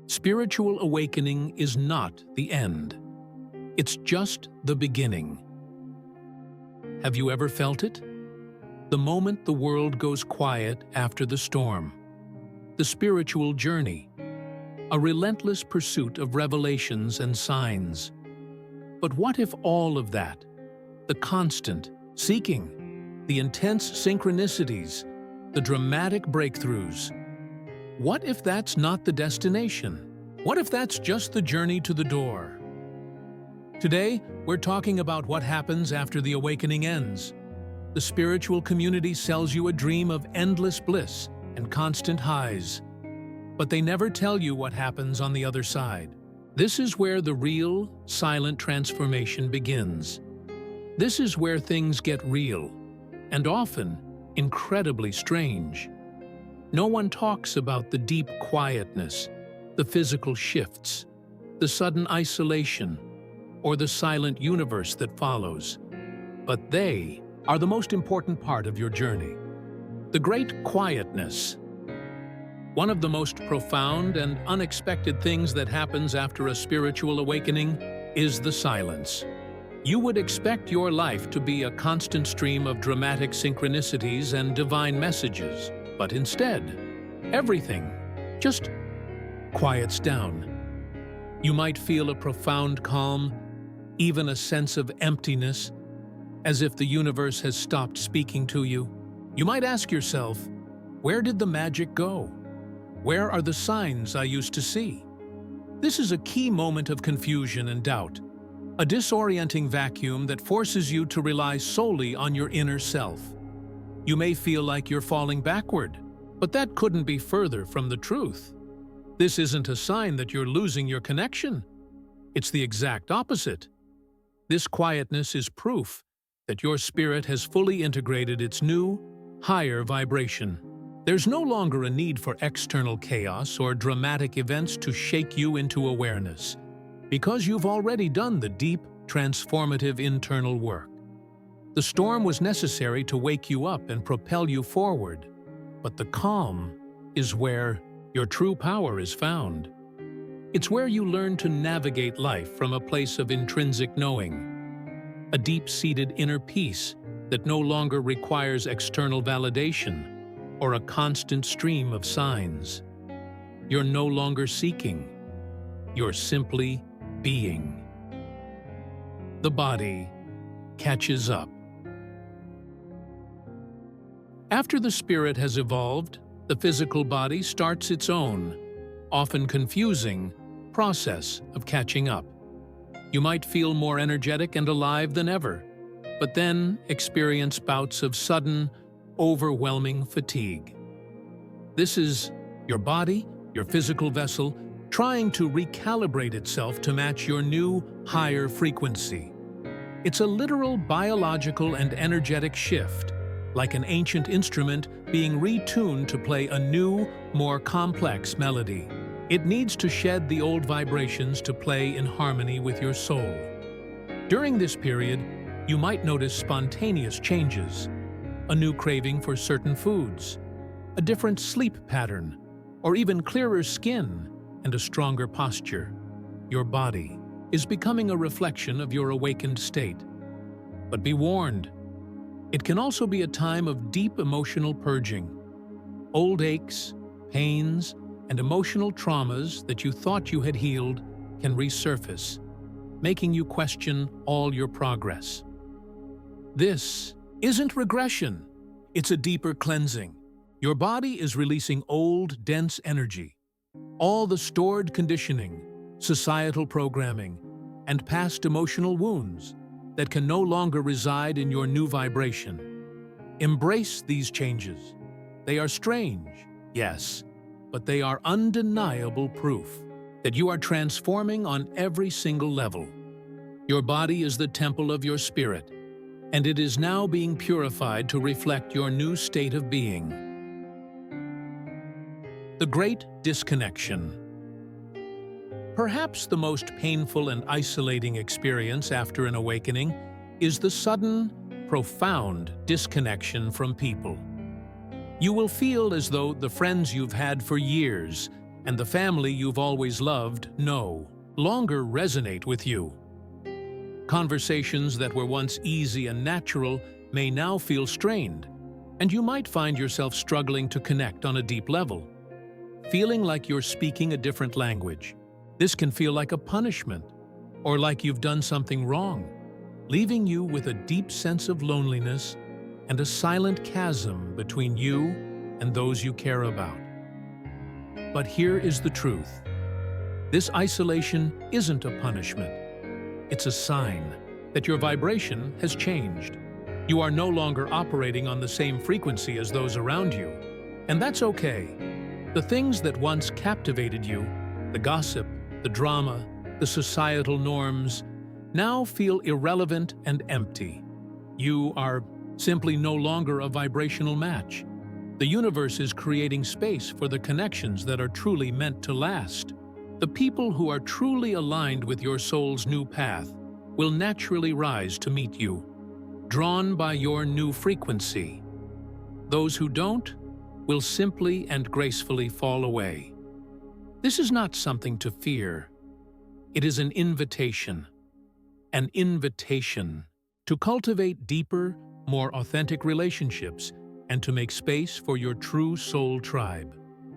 Spiritual awakening is not the end. It's just the beginning. Have you ever felt it? The moment the world goes quiet after the storm. The spiritual journey. A relentless pursuit of revelations and signs. But what if all of that, the constant seeking, the intense synchronicities, the dramatic breakthroughs, what if that's not the destination? What if that's just the journey to the door? Today, we're talking about what happens after the awakening ends. The spiritual community sells you a dream of endless bliss and constant highs. But they never tell you what happens on the other side. This is where the real, silent transformation begins. This is where things get real, and often incredibly strange. No one talks about the deep quietness, the physical shifts, the sudden isolation, or the silent universe that follows. But they are the most important part of your journey. The great quietness. One of the most profound and unexpected things that happens after a spiritual awakening is the silence. You would expect your life to be a constant stream of dramatic synchronicities and divine messages, but instead, everything just quiets down. You might feel a profound calm, even a sense of emptiness, as if the universe has stopped speaking to you. You might ask yourself, where did the magic go? Where are the signs I used to see? This is a key moment of confusion and doubt, a disorienting vacuum that forces you to rely solely on your inner self. You may feel like you're falling backward, but that couldn't be further from the truth. This isn't a sign that you're losing your connection. It's the exact opposite. This quietness is proof that your spirit has fully integrated its new, higher vibration. There's no longer a need for external chaos or dramatic events to shake you into awareness, because you've already done the deep, transformative internal work. The storm was necessary to wake you up and propel you forward, but the calm is where your true power is found. It's where you learn to navigate life from a place of intrinsic knowing, a deep-seated inner peace that no longer requires external validation or a constant stream of signs. You're no longer seeking. You're simply being. The body catches up. After the spirit has evolved, the physical body starts its own, often confusing, process of catching up. You might feel more energetic and alive than ever, but then experience bouts of sudden, overwhelming fatigue. This is your body, your physical vessel, trying to recalibrate itself to match your new, higher frequency. It's a literal biological and energetic shift, like an ancient instrument being retuned to play a new, more complex melody. It needs to shed the old vibrations to play in harmony with your soul. During this period, you might notice spontaneous changes, a new craving for certain foods, a different sleep pattern, or even clearer skin and a stronger posture. Your body is becoming a reflection of your awakened state. But be warned, it can also be a time of deep emotional purging. Old aches, pains, and emotional traumas that you thought you had healed can resurface, making you question all your progress. This isn't regression, it's a deeper cleansing. Your body is releasing old, dense energy. All the stored conditioning, societal programming, and past emotional wounds that can no longer reside in your new vibration. Embrace these changes. They are strange, yes, but they are undeniable proof that you are transforming on every single level. Your body is the temple of your spirit, and it is now being purified to reflect your new state of being. The Great Disconnection. Perhaps the most painful and isolating experience after an awakening is the sudden, profound disconnection from people. You will feel as though the friends you've had for years and the family you've always loved no longer resonate with you. Conversations that were once easy and natural may now feel strained, and you might find yourself struggling to connect on a deep level, feeling like you're speaking a different language. This can feel like a punishment, or like you've done something wrong, leaving you with a deep sense of loneliness and a silent chasm between you and those you care about. But here is the truth. This isolation isn't a punishment. It's a sign that your vibration has changed. You are no longer operating on the same frequency as those around you, and that's okay. The things that once captivated you, the gossip, the drama, the societal norms, now feel irrelevant and empty. You are simply no longer a vibrational match. The universe is creating space for the connections that are truly meant to last. The people who are truly aligned with your soul's new path will naturally rise to meet you, drawn by your new frequency. Those who don't will simply and gracefully fall away. This is not something to fear. It is an invitation to cultivate deeper, more authentic relationships and to make space for your true soul tribe,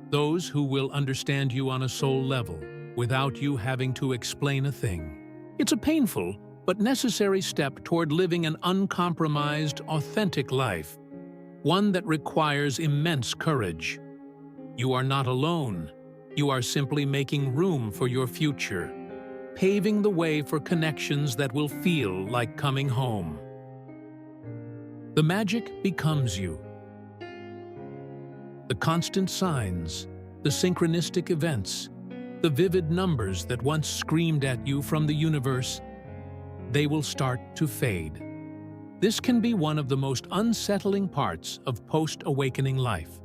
those who will understand you on a soul level without you having to explain a thing. It's a painful but necessary step toward living an uncompromised, authentic life, one that requires immense courage. You are not alone. You are simply making room for your future, paving the way for connections that will feel like coming home. The magic becomes you. The constant signs, the synchronistic events, the vivid numbers that once screamed at you from the universe, they will start to fade. This can be one of the most unsettling parts of post-awakening life,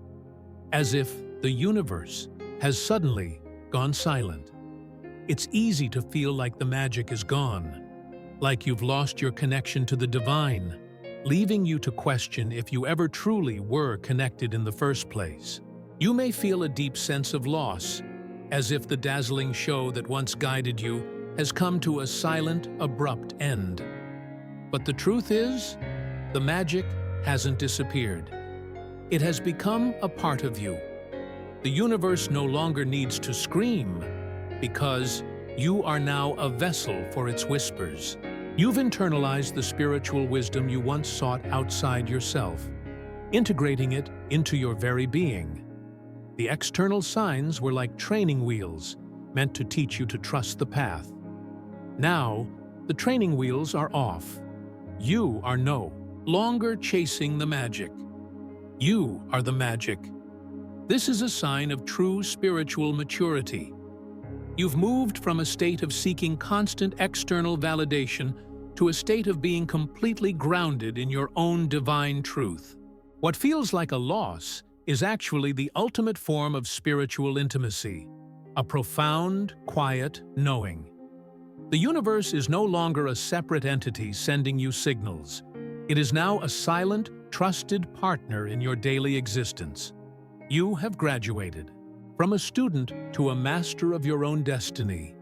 as if the universe has suddenly gone silent. It's easy to feel like the magic is gone, like you've lost your connection to the divine, leaving you to question if you ever truly were connected in the first place. You may feel a deep sense of loss, as if the dazzling show that once guided you has come to a silent, abrupt end. But the truth is, the magic hasn't disappeared. It has become a part of you. The universe no longer needs to scream, because you are now a vessel for its whispers. You've internalized the spiritual wisdom you once sought outside yourself, integrating it into your very being. The external signs were like training wheels, meant to teach you to trust the path. Now, the training wheels are off. You are no longer chasing the magic. You are the magic. This is a sign of true spiritual maturity. You've moved from a state of seeking constant external validation to a state of being completely grounded in your own divine truth. What feels like a loss is actually the ultimate form of spiritual intimacy, a profound, quiet knowing. The universe is no longer a separate entity sending you signals. It is now a silent, trusted partner in your daily existence. You have graduated from a student to a master of your own destiny,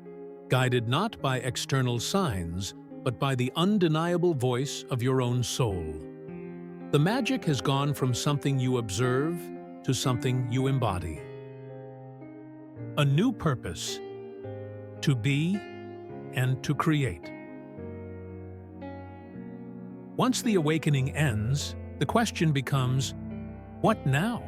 guided not by external signs, but by the undeniable voice of your own soul. The magic has gone from something you observe to something you embody. A new purpose: to be and to create. Once the awakening ends, the question becomes, what now?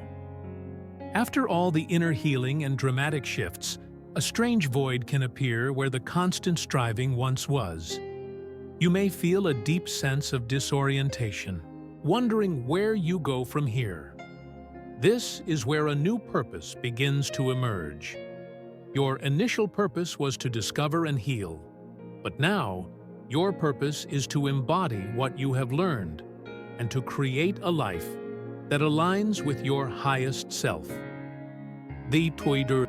After all the inner healing and dramatic shifts, a strange void can appear where the constant striving once was. You may feel a deep sense of disorientation, wondering where you go from here. This is where a new purpose begins to emerge. Your initial purpose was to discover and heal, but now your purpose is to embody what you have learned and to create a life that aligns with your highest self. The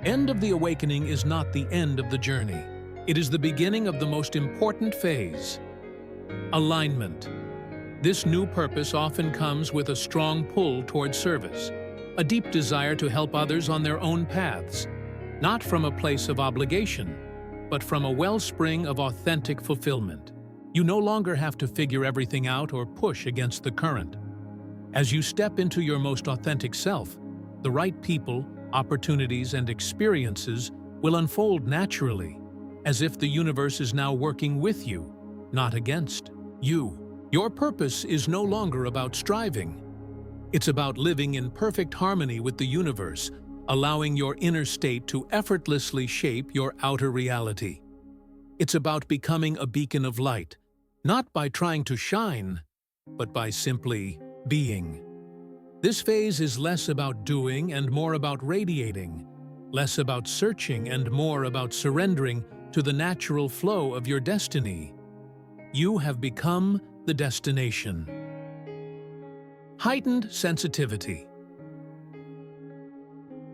end of the awakening is not the end of the journey. It is the beginning of the most important phase: alignment. This new purpose often comes with a strong pull toward service, a deep desire to help others on their own paths. not from a place of obligation, but from a wellspring of authentic fulfillment. You no longer have to figure everything out or push against the current. As you step into your most authentic self, the right people, opportunities, and experiences will unfold naturally, as if the universe is now working with you, not against you. Your purpose is no longer about striving. It's about living in perfect harmony with the universe, allowing your inner state to effortlessly shape your outer reality. It's about becoming a beacon of light, not by trying to shine, but by simply being. This phase is less about doing and more about radiating, less about searching and more about surrendering to the natural flow of your destiny. You have become the destination. Heightened sensitivity.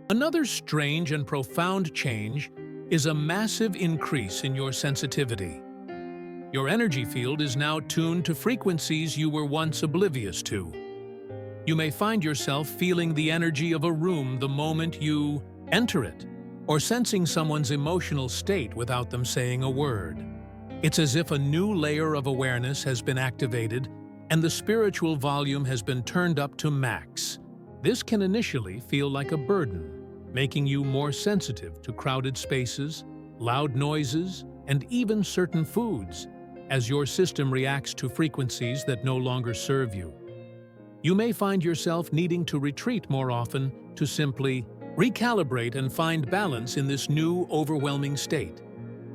Another strange and profound change is a massive increase in your sensitivity. Your energy field is now tuned to frequencies you were once oblivious to. You may find yourself feeling the energy of a room the moment you enter it, or sensing someone's emotional state without them saying a word. It's as if a new layer of awareness has been activated and the spiritual volume has been turned up to max. This can initially feel like a burden, making you more sensitive to crowded spaces, loud noises, and even certain foods, as your system reacts to frequencies that no longer serve you. You may find yourself needing to retreat more often to simply recalibrate and find balance in this new, overwhelming state.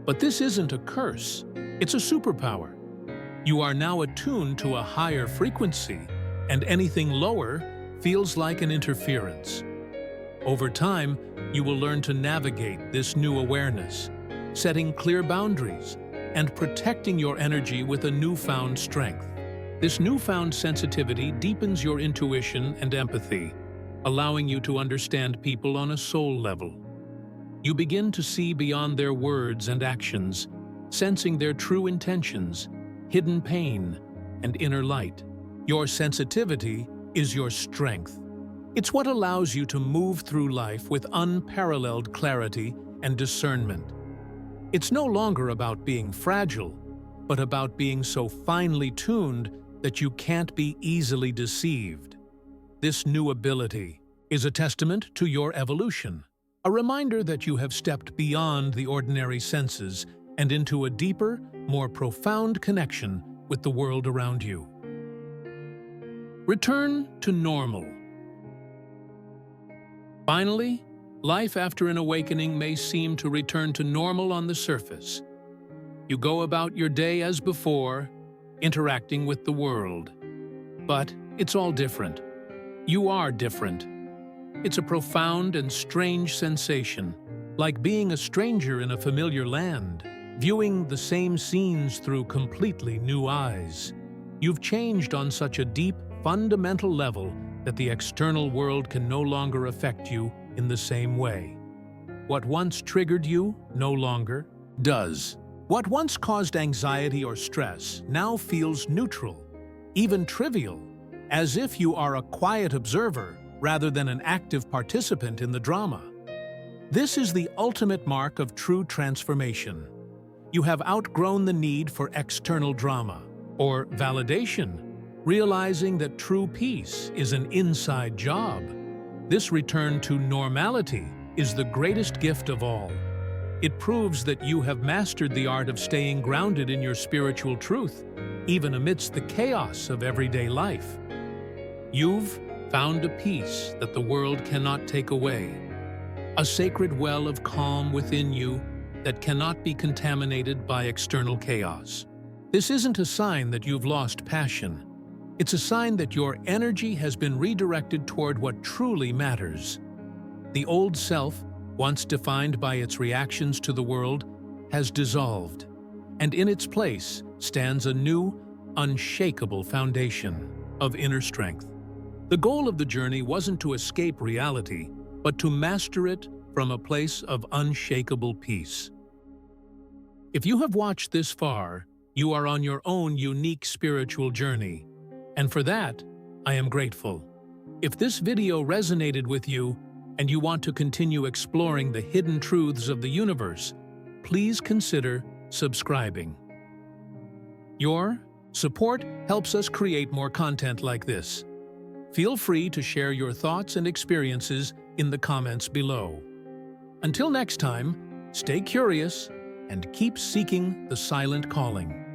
But this isn't a curse, it's a superpower. You are now attuned to a higher frequency, and anything lower feels like an interference. Over time, you will learn to navigate this new awareness, setting clear boundaries and protecting your energy with a newfound strength. This newfound sensitivity deepens your intuition and empathy, allowing you to understand people on a soul level. You begin to see beyond their words and actions, sensing their true intentions, hidden pain, and inner light. Your sensitivity is your strength. It's what allows you to move through life with unparalleled clarity and discernment. It's no longer about being fragile, but about being so finely tuned that you can't be easily deceived. This new ability is a testament to your evolution, a reminder that you have stepped beyond the ordinary senses and into a deeper, more profound connection with the world around you. Return to normal. Finally, life after an awakening may seem to return to normal on the surface. You go about your day as before, interacting with the world. But it's all different. You are different. It's a profound and strange sensation, like being a stranger in a familiar land, viewing the same scenes through completely new eyes. You've changed on such a deep, fundamental level that the external world can no longer affect you in the same way. What once triggered you no longer does. What once caused anxiety or stress now feels neutral, even trivial, as if you are a quiet observer rather than an active participant in the drama. This is the ultimate mark of true transformation. You have outgrown the need for external drama or validation, realizing that true peace is an inside job. This return to normality is the greatest gift of all. It proves that you have mastered the art of staying grounded in your spiritual truth, even amidst the chaos of everyday life. You've found a peace that the world cannot take away, a sacred well of calm within you that cannot be contaminated by external chaos. This isn't a sign that you've lost passion. It's a sign that your energy has been redirected toward what truly matters. The old self, once defined by its reactions to the world, has dissolved, and in its place stands a new, unshakable foundation of inner strength. The goal of the journey wasn't to escape reality, but to master it from a place of unshakable peace. If you have watched this far, you are on your own unique spiritual journey, and for that, I am grateful. If this video resonated with you, and you want to continue exploring the hidden truths of the universe, please consider subscribing. Your support helps us create more content like this. Feel free to share your thoughts and experiences in the comments below. Until next time, stay curious and keep seeking the silent calling.